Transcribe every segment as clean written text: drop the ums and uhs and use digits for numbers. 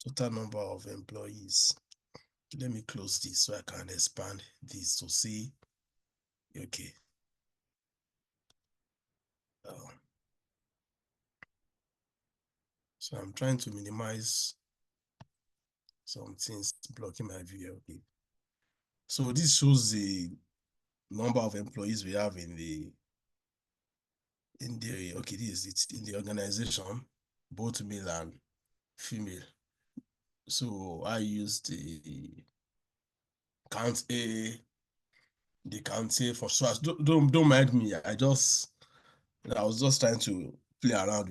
Total number of employees. Let me close this so I can expand this to see. Okay. So I'm trying to minimize some things blocking my view. Okay. So this shows the number of employees we have in the okay, this is it in the organization, both male and female. So I use the count A, the count A for sure. Don't mind me. I was just trying to play around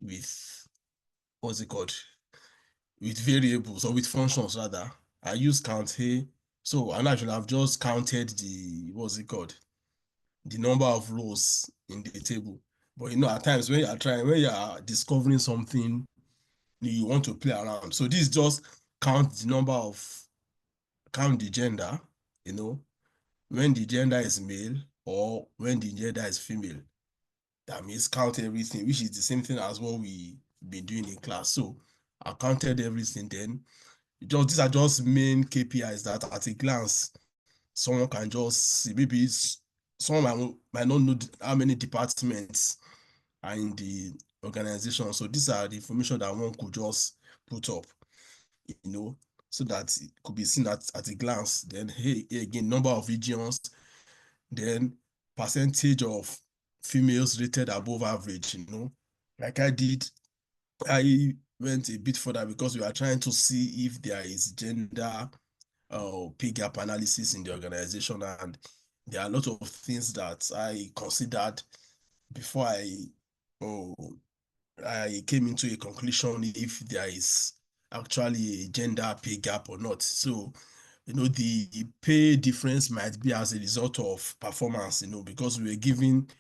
with what's it called? With variables or with functions rather. I use count A. So and actually I've just counted the what's it called? The number of rows in the table. But at times when you are discovering something, you want to play around. So this just count the gender, when the gender is male or when the gender is female. That means count everything, which is the same thing as what we've been doing in class. So I counted everything then. These are just main KPIs that at a glance, someone can just see. Maybe someone might not know how many departments are in the organization. So these are the information that one could just put up, so that it could be seen at a glance. Then, hey, again, number of regions, then percentage of females rated above average, Like I went a bit further because we are trying to see if there is gender pay gap analysis in the organization, and there are a lot of things that I considered before I came into a conclusion if there is actually a gender pay gap or not. So, the pay difference might be as a result of performance, because we were giving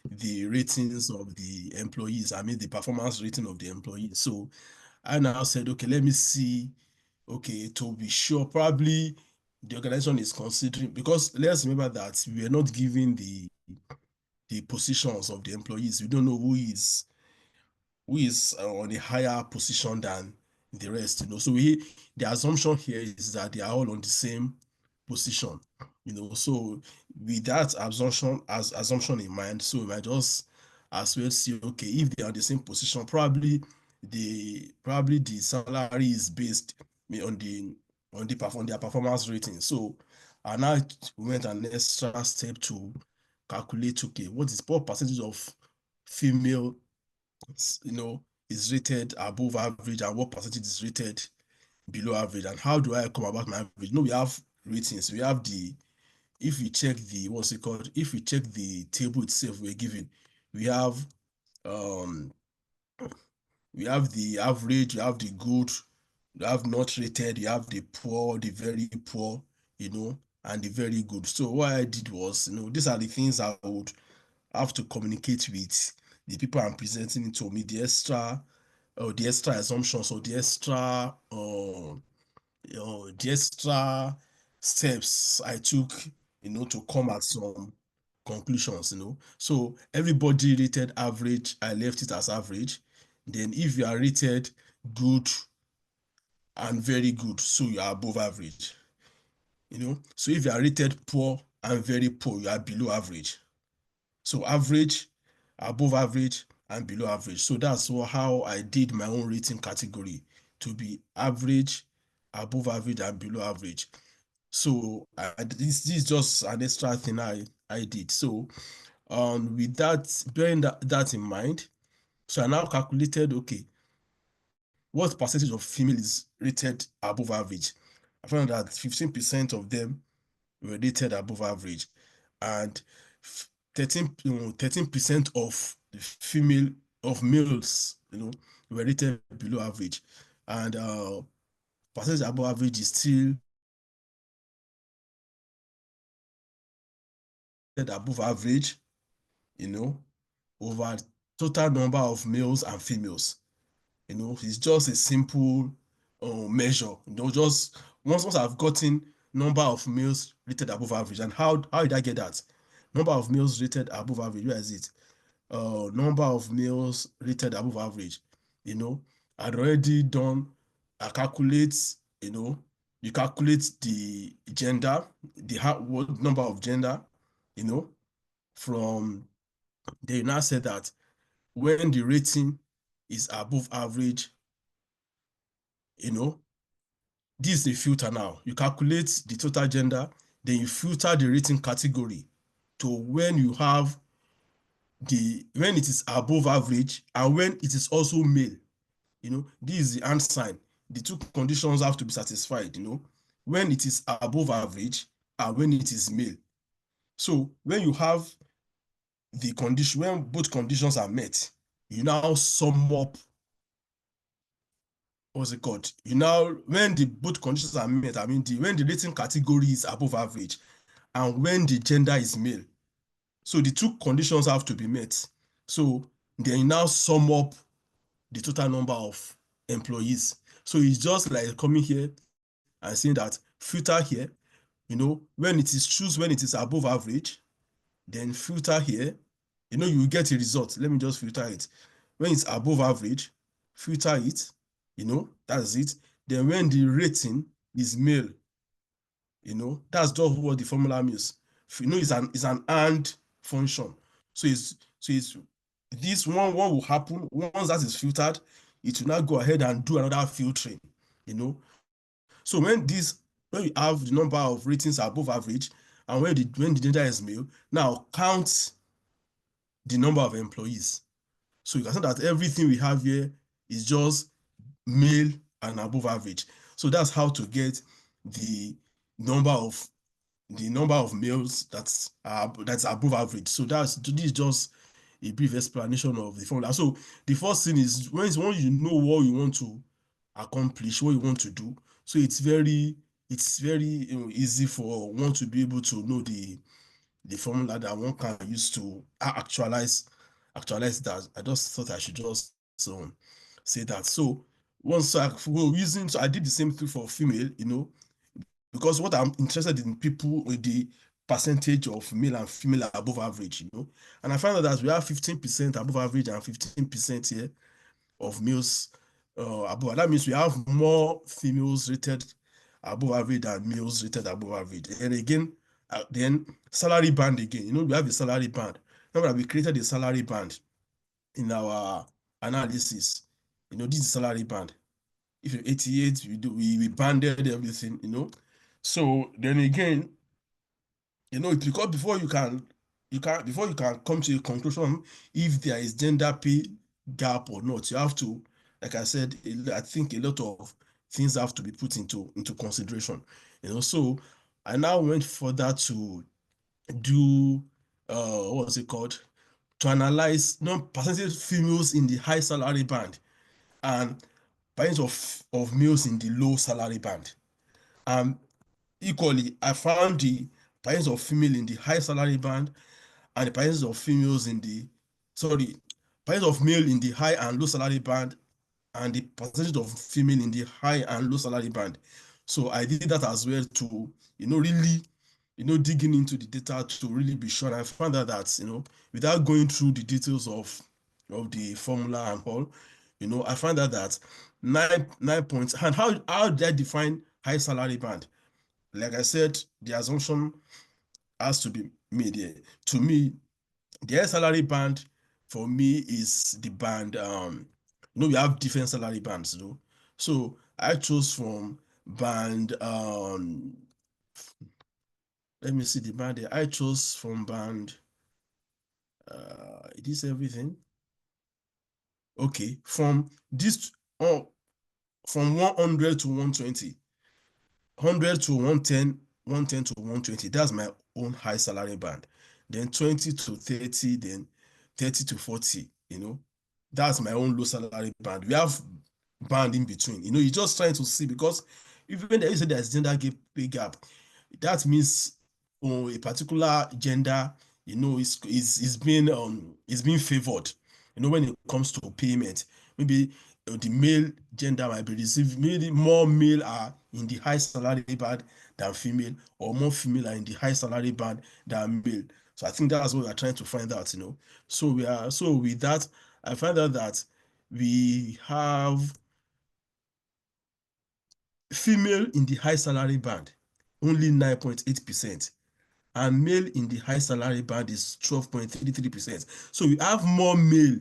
the ratings of the employees, the performance rating of the employees. So I now said, okay, let me see, okay, to be sure, probably the organization is considering, because let's remember that we are not giving the positions of the employees. We don't know who is on a higher position than the rest, So the assumption here is that they are all on the same position, So with that assumption in mind, so we might just as well see, okay, if they are on the same position, probably the salary is based on their performance rating. So I now went an extra step to calculate, okay, what percentage of female is rated above average and what percentage is rated below average, and how do I come about my average? We have ratings. We have if we check if we check the table itself we're given, we have the average, you have the good, you have not rated, you have the poor, the very poor, and the very good. So what I did was, these are the things I would have to communicate with the people I'm presenting to me, the extra assumptions or the extra steps I took, to come at some conclusions, So everybody rated average, I left it as average. Then if you are rated good and very good, so you are above average, So if you are rated poor and very poor, you are below average. So average, above average, and below average. So that's how I did my own rating category, to be average, above average, and below average. So this is just an extra thing I did. So with that, bearing that in mind, so I now calculated, okay, what percentage of female is rated above average? I found that 15% of them were rated above average, and 13% of the males, were rated below average, and percentage above average is still above average, over total number of males and females. It's just a simple measure. Just once I've gotten number of males rated above average, and how did I get that? Number of males rated above average, where is it? Number of males rated above average, had already done a calculate, you calculate the gender, what number of gender, you know, from they now said that when the rating is above average, you know, this is the filter now. You calculate the total gender, then you filter the rating category to when you have when it is above average and when it is also male. This is the and sign. The two conditions have to be satisfied, when it is above average and when it is male. So when you have the condition, when both conditions are met, you now sum up, what's it called? When the both conditions are met, I mean, when the rating category is above average and when the gender is male. So the two conditions have to be met. So then you now sum up the total number of employees. So it's just like coming here and saying that filter here, when it is choose when it is above average, then filter here, you get a result. Let me just filter it. When it's above average, filter it, that's it. Then when the rating is male, that's just what the formula means. It's an and function. So it's this one will happen once that is filtered. It will now go ahead and do another filtering. So when you have the number of ratings above average and when the gender is male, now count the number of employees. So you can see that everything we have here is just male and above average. So that's how to get the number of males that's above average. So this is just a brief explanation of the formula. So the first thing is when you know what you want to accomplish, what you want to do. So it's very easy for one to be able to know the formula that one can use to actualize that. I just thought I should just say that. So so I did the same thing for female, because what I'm interested in people with the percentage of male and female are above average, and I found out that we have 15% above average and 15% here of males above. That means we have more females rated above average than males rated above average. And again, then salary band again. We have a salary band. Remember that we created a salary band in our analysis. This is salary band. If you're 88, we banded everything. So then again, it's because before you can come to a conclusion if there is gender pay gap or not, you have to, like I said, I think a lot of things have to be put into consideration. So I now went further to do what's it called? To analyze percentage females in the high salary band and percentage of males in the low salary band. And equally, I found the percentage of female in the high salary band and the percentage of females in the percentage of male in the high and low salary band and the percentage of female in the high and low salary band. So I did that as well to really digging into the data to really be sure. I found out that without going through the details of the formula and all, I found out that 9 points. And how did I define high salary band? Like I said, the assumption has to be made here. To me, the high salary band for me is the band. We have different salary bands, So I chose from band. Let me see the band there. I chose from band. It is everything. Okay, from this from 100 to 120. 100 to 110, 110 to 120. That's my own high salary band. Then 20 to 30, then 30 to 40, That's my own low salary band. We have band in between. You're just trying to see, because even there is there's gender pay gap, that means a particular gender, is being favored, when it comes to payment. Maybe the male gender might be received, maybe more male are in the high salary band than female, or more female are in the high salary band than male. So I think that's what we're trying to find out. So with that, I find out that we have female in the high salary band, only 9.8%. And male in the high salary band is 12.33%. So we have more male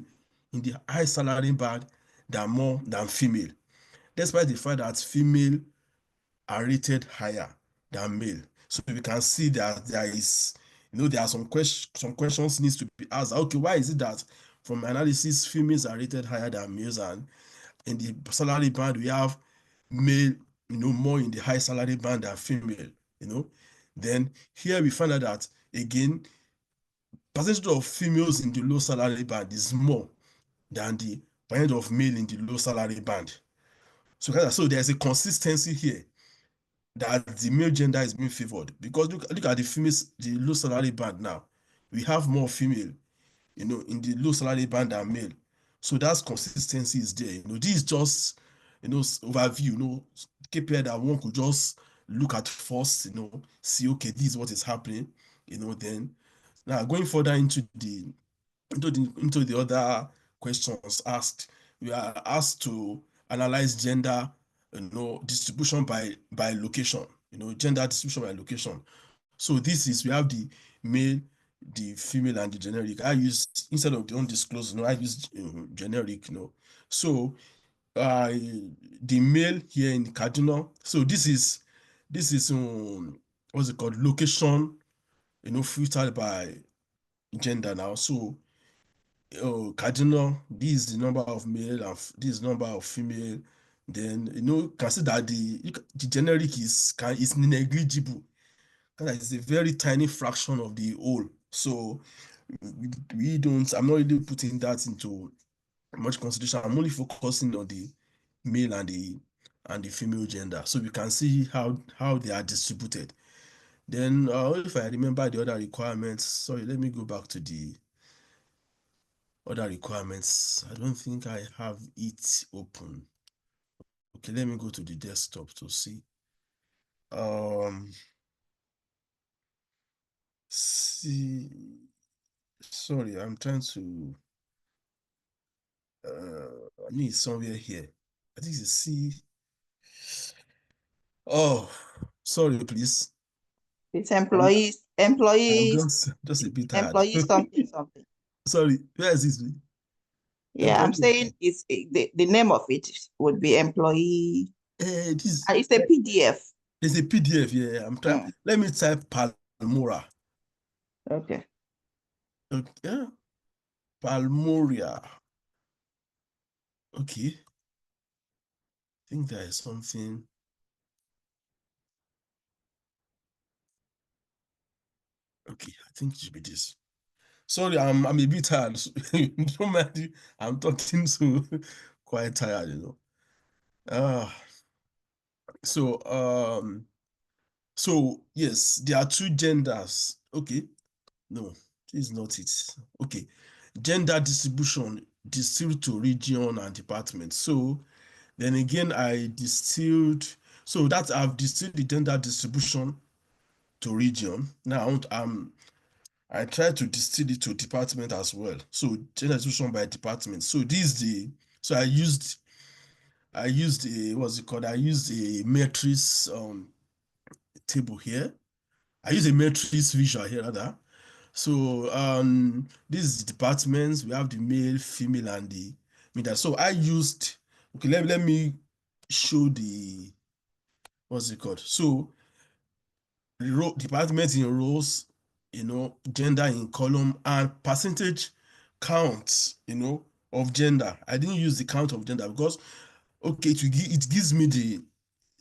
in the high salary band than female, despite the fact that female are rated higher than male. So we can see that there is, there are some questions needs to be asked. Okay, why is it that from analysis females are rated higher than males, and in the salary band we have male, more in the high salary band than female, then here we find out that again percentage of females in the low salary band is more than the percentage of male in the low salary band. So there's a consistency here that the male gender is being favored, because look at the females, the low salary band now. We have more female, in the low salary band than male. So that's consistency is there. This is just, overview, KPI that one could just look at first, see, okay, this is what is happening, then now going further into the other questions asked, we are asked to analyze gender, distribution by location, gender distribution by location. So this is, we have the male, the female, and the generic. I use, instead of the undisclosed, I use generic. So the male here in Kaduna. So this is what's it called, location, filtered by gender now. So Kaduna, this is the number of male and this is number of female. Then can see that the generic is negligible. It's a very tiny fraction of the whole. So I'm not really putting that into much consideration. I'm only focusing on the male and the female gender. So we can see how they are distributed. Then if I remember the other requirements, sorry, let me go back to the other requirements. I don't think I have it open. Okay, let me go to the desktop to see. See, sorry, I'm trying to I mean it's somewhere here. I think it's C. Oh, sorry, please. It's I'm employees, just a bit tired. employees something something. Sorry, where is this? Yeah, I'm Employee. saying the name of it would be employee. This It's a PDF. is a PDF. Yeah, I'm trying. Let me type Palmora. Okay. Okay, Palmoria. Okay, I think there is something. Okay, I think it should be this. Sorry, I'm a bit tired. Don't mind, I'm talking so quite tired. So so yes, there are two genders. Okay, no, this is not it. Okay, gender distribution distilled to region and department. So then again, I've distilled the gender distribution to region. Now I try to distill it to department as well. So gender distribution by department. So I used a what's it called? I used a matrix table here. I use a matrix visual here rather. So this is departments. We have the male, female, and the middle. So I used, okay, let me show the what's it called. So department in rows, gender in column, and percentage count, of gender. I didn't use the count of gender because okay, it gives me the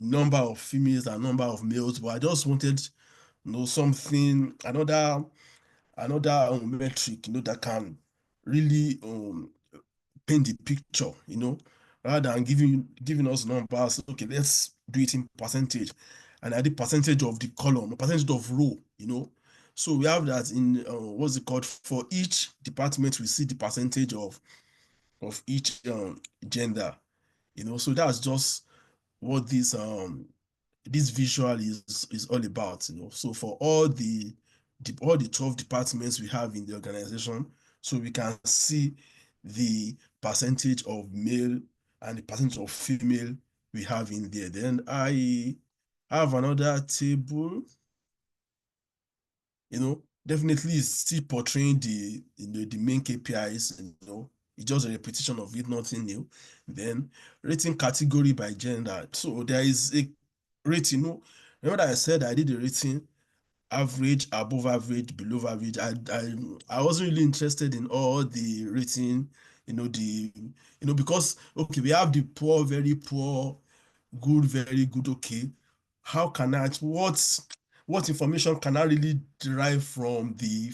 number of females and number of males, but I just wanted something, another metric, that can really paint the picture, rather than giving us numbers. Okay, let's do it in percentage, and I did percentage of the column, percentage of row, So we have that in what's it called, for each department we see the percentage of each gender, So that's just what this visual is all about, So for all the 12 departments we have in the organization, so we can see the percentage of male and the percentage of female we have in there. Then I have another table, definitely it's still portraying the main KPIs, it's just a repetition of it, nothing new. Then rating category by gender. So there is a rating, remember that I said I did a rating average, above average, below average. I wasn't really interested in all the rating, because okay, we have the poor, very poor, good, very good, okay. How can I what information can I really derive from the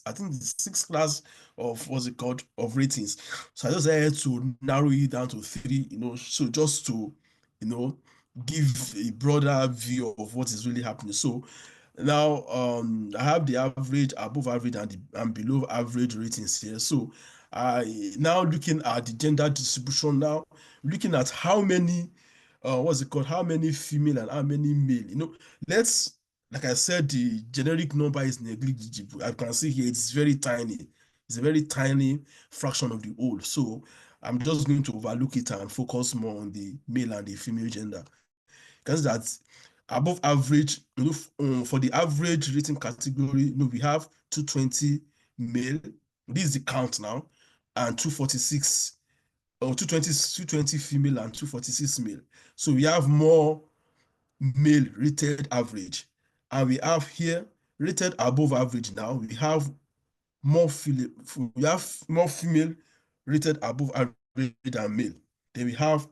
I think the sixth class of what's it called of ratings? So I just had to narrow it down to three, so just to, you know, give a broader view of what is really happening. So now, I have the average, above average, and below average ratings here. So, I now looking at the gender distribution now, looking at how many, what's it called, how many female and how many male. Let's, like I said, the generic number is negligible. I can see here it's very tiny. It's a very tiny fraction of the whole. So, I'm just going to overlook it and focus more on the male and the female gender. Because that's above average, for the average rating category, we have 220 male. This is the count now, and 246, or 220 female and 246 male. So we have more male rated average. And we have here rated above average now. We have we have more female rated above average than male. Then we have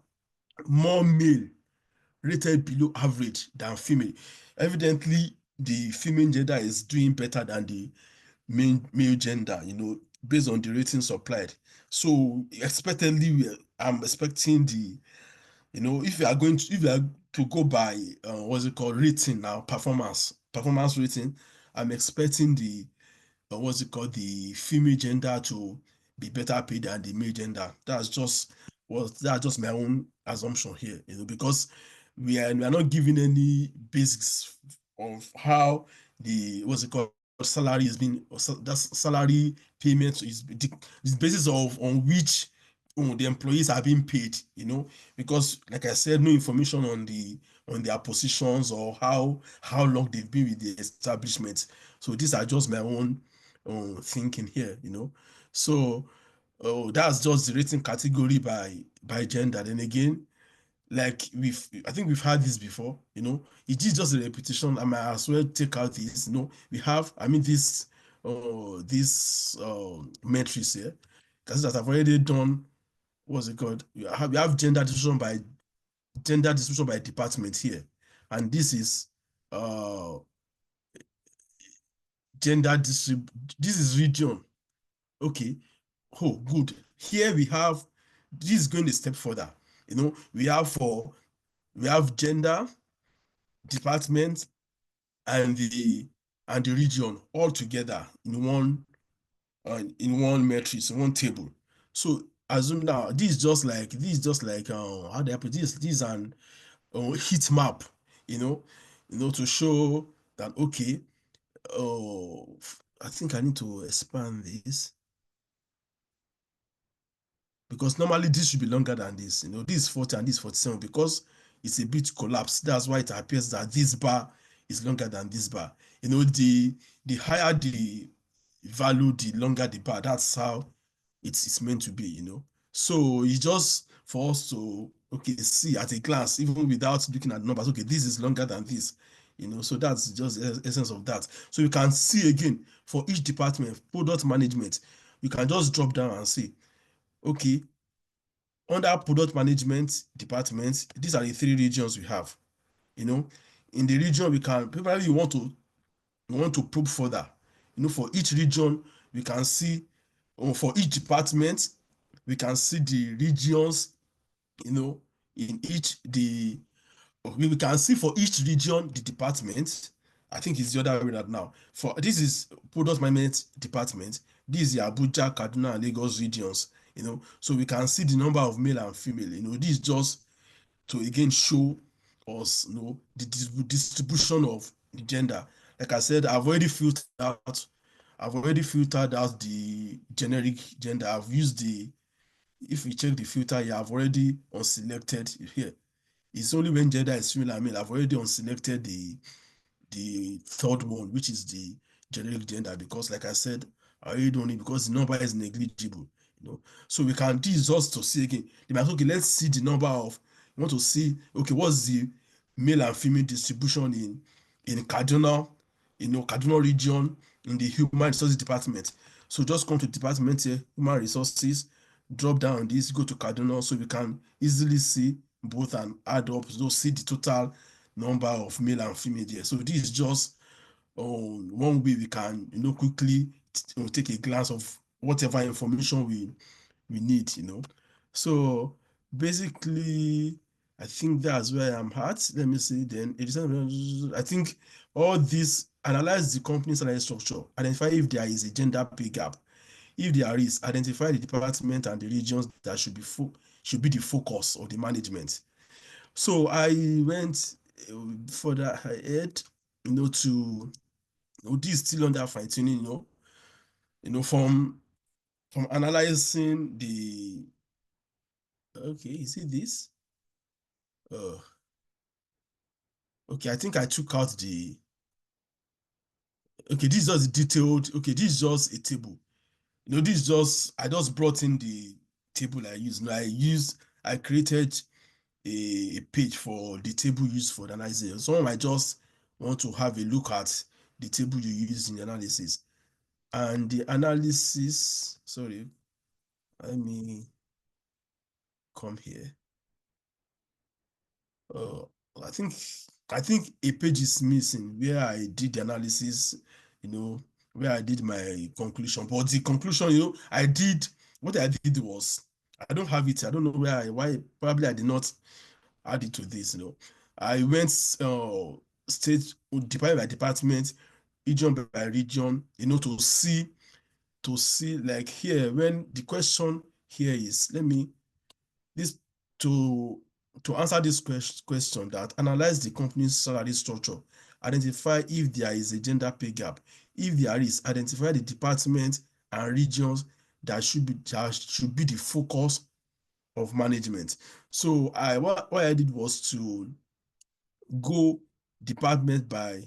more male rated below average than female. Evidently, the female gender is doing better than the male gender, based on the rating supplied. So expectedly, I'm expecting if you are to go by what's it called rating now, performance rating, I'm expecting what's it called, the female gender to be better paid than the male gender. That's just my own assumption here, because we are not giving any basics of how the what's it called salary is being, that salary payment is basis of on which the employees are being paid, because like I said, no information on their positions or how long they've been with the establishment. So these are just my own thinking here, So that's just the rating category by gender. Then again, like I think we've had this before, it is just a repetition. I might as well take out this, we have, I mean, this matrix here, because that I've already done, what's it called? We have gender distribution by department here, and this is uh this is region. Okay. Oh, good. Here we have, this is going a step further. We have gender, department, and the region all together in one matrix, in one table. So assume now this is just like how do I put this is an heat map, you know, to show that okay, oh, I think I need to expand this, because normally this should be longer than this. This is 40 and this is 47, because it's a bit collapsed. That's why it appears that this bar is longer than this bar. The higher the value, the longer the bar. That's how it's meant to be. So it's just for us to see at a glance, even without looking at numbers. Okay, this is longer than this. So that's just the essence of that. So you can see again for each department, product management, you can just drop down and say, okay, under product management department, these are the three regions we have. In the region, we can probably you want to probe further. For each region, we can see, or for each department, we can see the regions, in each the we can see for each region the department. I think it's the other way around now. For this is product management department. This is the Abuja, Kaduna, and Lagos regions. So we can see the number of male and female. This is just to again show us, the distribution of the gender. Like I said, I've already filtered out the generic gender. I've used if you check the filter here, I've already unselected here. It's only when gender is female and male. I've already unselected the third one, which is the generic gender, because like I said, I already don't need, because the number is negligible, you know. So we can, this is just to see again. They might, okay, let's see the number of, you want to see, okay, what's the male and female distribution in Kaduna, you know, Kaduna region, in the human resources department. So just come to the department here, human resources, drop down on this, go to Kaduna, so we can easily see both and add up, so see the total number of male and female there. So this is just one way we can, you know, quickly take a glance of whatever information we need, you know. So basically, I think that's where I'm at. Let me see then. I think all this, analyze the company salary structure, identify if there is a gender pay gap. If there is, identify the department and the regions that should be the focus of the management. So I went further ahead, you know, to, you know, this is still under fine tuning, you know, from analyzing the, okay, is it this? Uh, okay, I think I took out the, okay, this is just detailed, okay, this is just a table. You know, this is just, I just brought in the table I used. You know, I created a page for the table used for the analysis. Someone might just want to have a look at the table you use in the analysis. And the analysis, sorry, let me come here. Uh, I think I think a page is missing where I did the analysis, you know, where I did my conclusion. But the conclusion, you know, what I did was, I don't have it. I don't know why, probably I did not add it to this, you know. I went state, department by department, region by region, you know, to see like here, when the question here is, let me, this, to answer this question, that analyze the company's salary structure, identify if there is a gender pay gap. If there is, identify the department and regions that should be the focus of management. So what I did was to go department by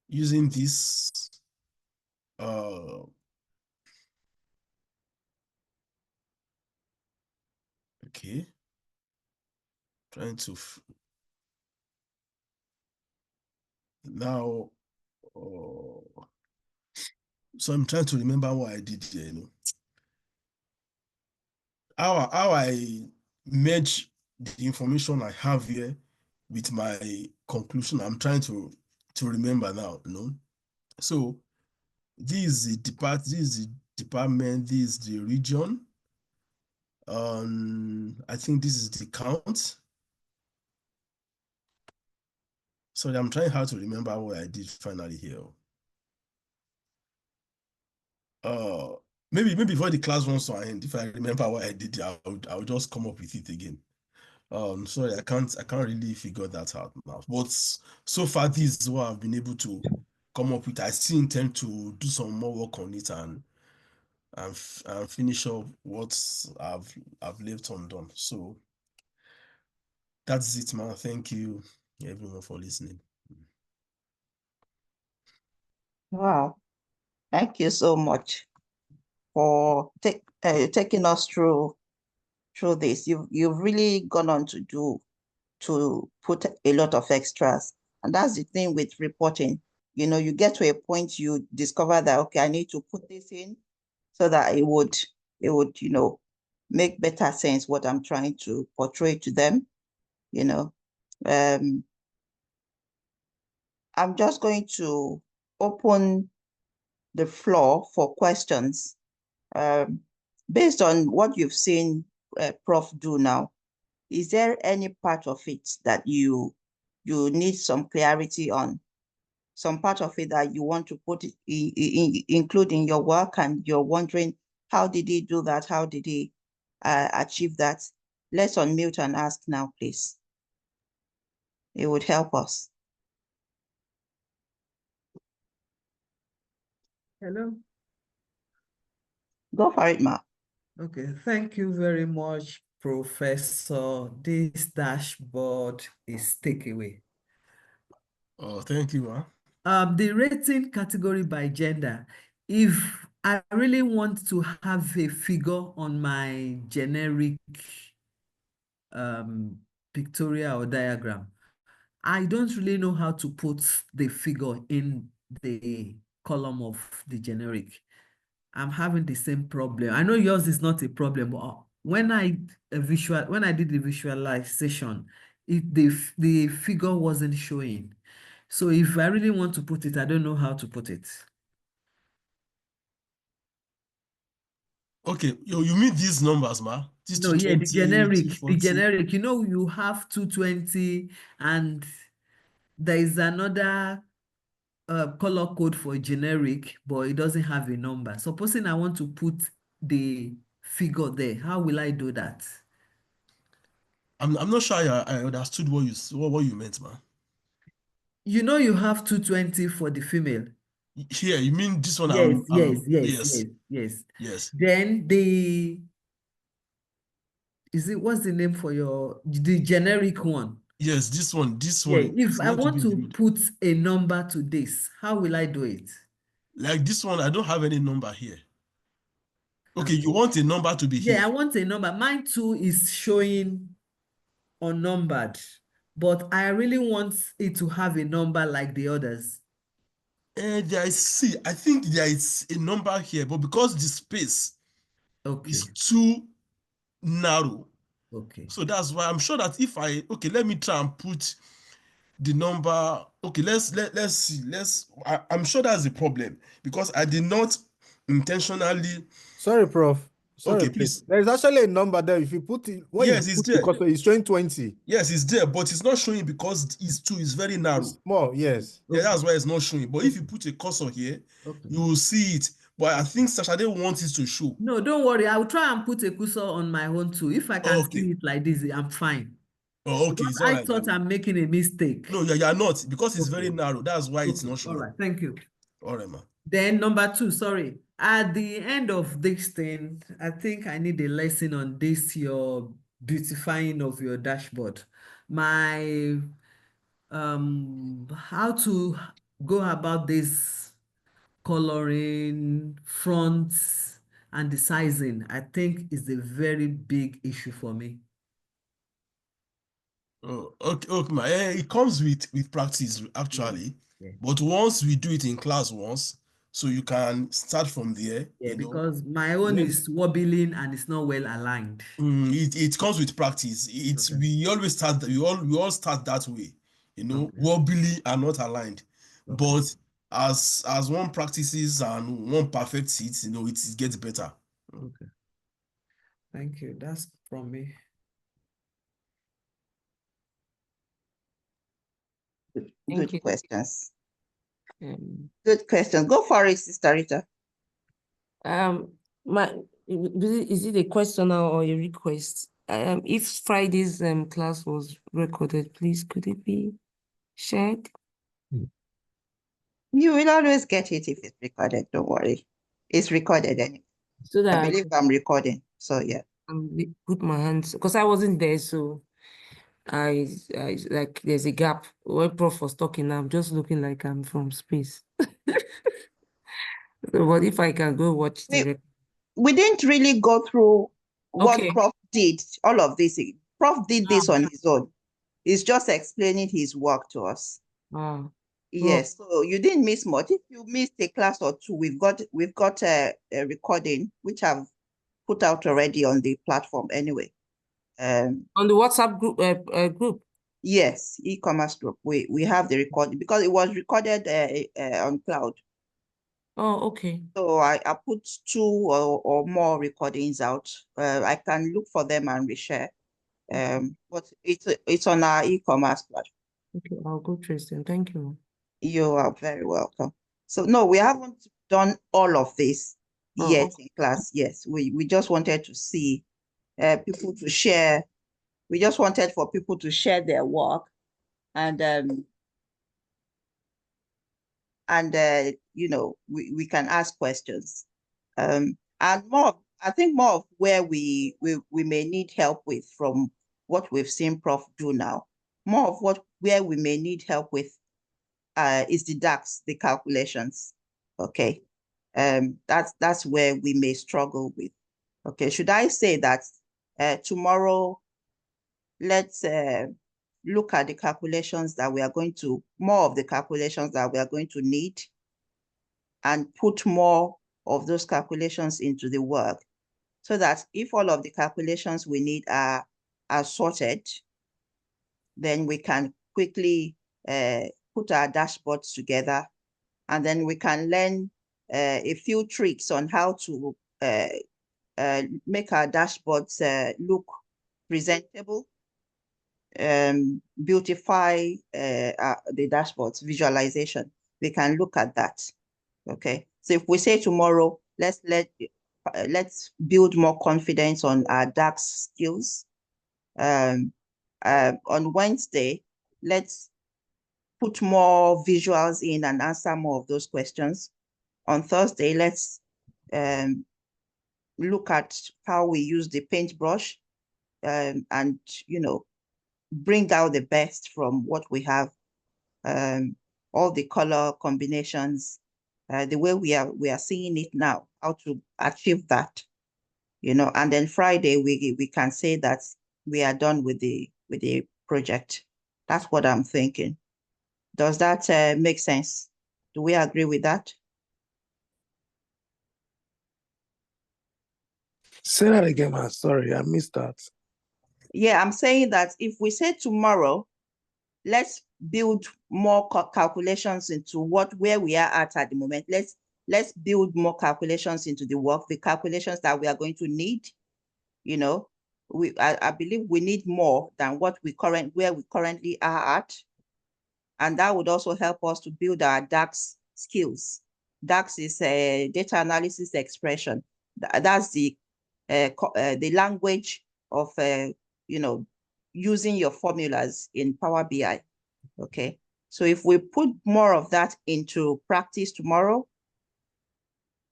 using this, uh okay, trying to now, uh, so I'm trying to remember what I did here, you know. How I merge the information I have here with my conclusion. I'm trying to remember now, you know. So this is the department, this is the region. I think this is the count. Sorry, I'm trying hard to remember what I did finally here. Uh, maybe before the class runs to an end, if I remember what I did, I'll just come up with it again. Sorry, I can't really figure that out now. But so far, this is what I've been able to come up with. I still intend to do some more work on it and finish up what I've left undone. So that's it, man. Thank you, everyone, for listening. Wow. Thank you so much for taking us through this. You've really gone on to put a lot of extras. And that's the thing with reporting. You know, you get to a point, you discover that, okay, I need to put this in so that it would, you know, make better sense what I'm trying to portray to them, you know. I'm just going to open the floor for questions. Based on what you've seen Prof do now, is there any part of it that you need some clarity on? Some part of it that you want to put include in your work, and you're wondering, how did he do that? How did he achieve that? Let's unmute and ask now, please. It would help us. Hello. Go for it, Ma. Okay, thank you very much, Professor, this dashboard is takeaway. Oh, thank you, man. The rating category by gender. If I really want to have a figure on my generic pictorial or diagram, I don't really know how to put the figure in the column of the generic. I'm having the same problem. I know yours is not a problem, but when I did the visualization, the figure wasn't showing. So if I really want to put it, I don't know how to put it. Okay, you mean these numbers, ma? This No, yeah, the 220, generic, you know, you have 220 and there is another color code for generic, but it doesn't have a number. Supposing I want to put the figure there, how will I do that? I'm not sure I understood what you meant, man. You know you have 220 for the female. Here, you mean this one? Yes, yes, yes, Yes, yes, yes. yes, Then what's the name for the generic one? yes. This one Yeah, if is I meant to be want to viewed. put a number to this, how will I do it? Like this one, I don't have any number here. Okay, you Okay. want a number to be Yeah, here. I want a number. Mine too is showing unnumbered, but I really want it to have a number like the others. I think there is a number here, but because the space is Okay, too narrow, okay. so that's why I'm sure that okay, let me try and put the number. Okay, let's see. I'm sure that's the problem because I did not intentionally. Sorry, Prof. Sorry, Okay, please. please. There is actually a number there. If you put it, when Yes, you it's put the there. cursor, it's showing 20. Yes, it's there, but it's not showing because it's very narrow. It's small, yes. Yeah, Okay. that's why it's not showing. But if you Okay. put a cursor here, Okay. you will see it. But I think Sashade wants it to show. No, don't worry. I'll try and put a cursor on my own too. If I can Okay. see it like this, I'm fine. Oh, okay, Because it's all I right thought then. I'm making a mistake. No, you're not because it's very Okay. narrow. That's why it's Okay. not All showing. right. Thank you. All right, man. Then number 2, sorry. At the end of this thing, I think I need a lesson on this, your beautifying of your dashboard. My how to go about this coloring, fonts, and the sizing, I think is a very big issue for me. Oh, okay, man. It comes with practice Yeah. actually. Yeah. But once we do it in class once, so you can start from there, Yeah, because my own When is wobbling and it's not well aligned. it comes with practice. Okay. We always start we all start that way, Okay. wobbly and not aligned. Okay. But as one practices and one perfects it, it gets better. Okay. Thank you. That's from me. Good you. questions. Um, Good question. Go for it, Sister Rita. my is it a question or a request? If Friday's class was recorded, please could it be shared? You will always get it if it's recorded. Don't worry. It's recorded anyway. So I that believe I'm recording. So yeah. I can put my hands, because I wasn't there, so I like there's a gap. When Prof was talking, I'm just looking like I'm from space. So, but if I can go watch the record. We didn't really go through what Okay. Prof did, all of this. Prof did this on his own. He's just explaining his work to us. Yes, so you didn't miss much. If you missed a class or two, we've got a recording which I've put out already on the platform anyway. On the WhatsApp group. Yes, e-commerce group. We have the recording because it was recorded on cloud. Oh, okay. So I put 2 or more recordings out. I can look for them and reshare. But it's on our e-commerce platform. Okay, I'll go trace them. Thank you. You are very welcome. So no, we haven't done all of this yet in class. Yes, we just wanted to see people to share. We just wanted for people to share their work and we can ask questions. And more, I think more of where we may need help with from what we've seen Prof do now. More of where we may need help with is the DAX, the calculations. Okay. That's where we may struggle with. Okay, should I say that tomorrow, let's look at the calculations that we are going to, more of the calculations that we are going to need, and put more of those calculations into the work, so that if all of the calculations we need are sorted, then we can quickly put our dashboards together, and then we can learn a few tricks on how to make our dashboards look presentable, beautify the dashboards, visualization. We can look at that. Okay, so if we say tomorrow, let's build more confidence on our DAX skills. On Wednesday, let's put more visuals in and answer more of those questions. On Thursday, let's look at how we use the paintbrush and, you know, bring out the best from what we have, all the color combinations, the way we are seeing it now, how to achieve that, you know. And then Friday, we can say that we are done with the project. That's what I'm thinking. Does that make sense? Do we agree with that? Say that again, man. Sorry, I missed that. Yeah, I'm saying that if we say tomorrow, let's build more calculations into where we are at the moment. Let's build more calculations into the work, the calculations that we are going to need. You know, I believe we need more than where we currently are at. And that would also help us to build our DAX skills. DAX is a data analysis expression. That's the language of you know, using your formulas in Power BI. Okay, so if we put more of that into practice tomorrow,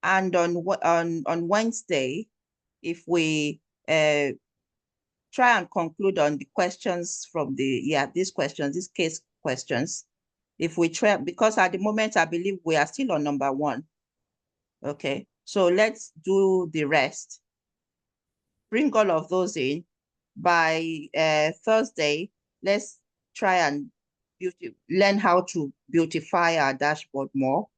and on Wednesday, if we try and conclude on the questions from these case questions, if we try, because at the moment I believe we are still on number 1. Okay, so let's do the rest. Bring all of those in. By Thursday, let's try and learn how to beautify our dashboard more.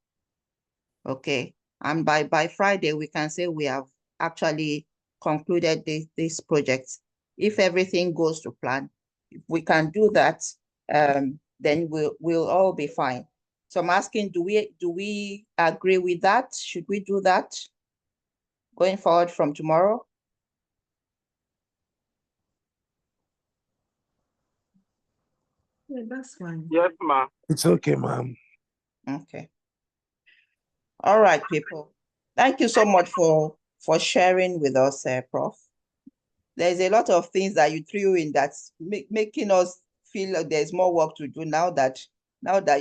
Okay, and by Friday, we can say we have actually concluded this project. If everything goes to plan, if we can do that, then we'll all be fine. So I'm asking, do we agree with that? Should we do that going forward from tomorrow? Yeah, that's fine. Yes, ma'am. It's okay, ma'am. Okay. All right, people. Thank you so much for sharing with us, Prof. There's a lot of things that you threw in that's making us feel like there's more work to do now that you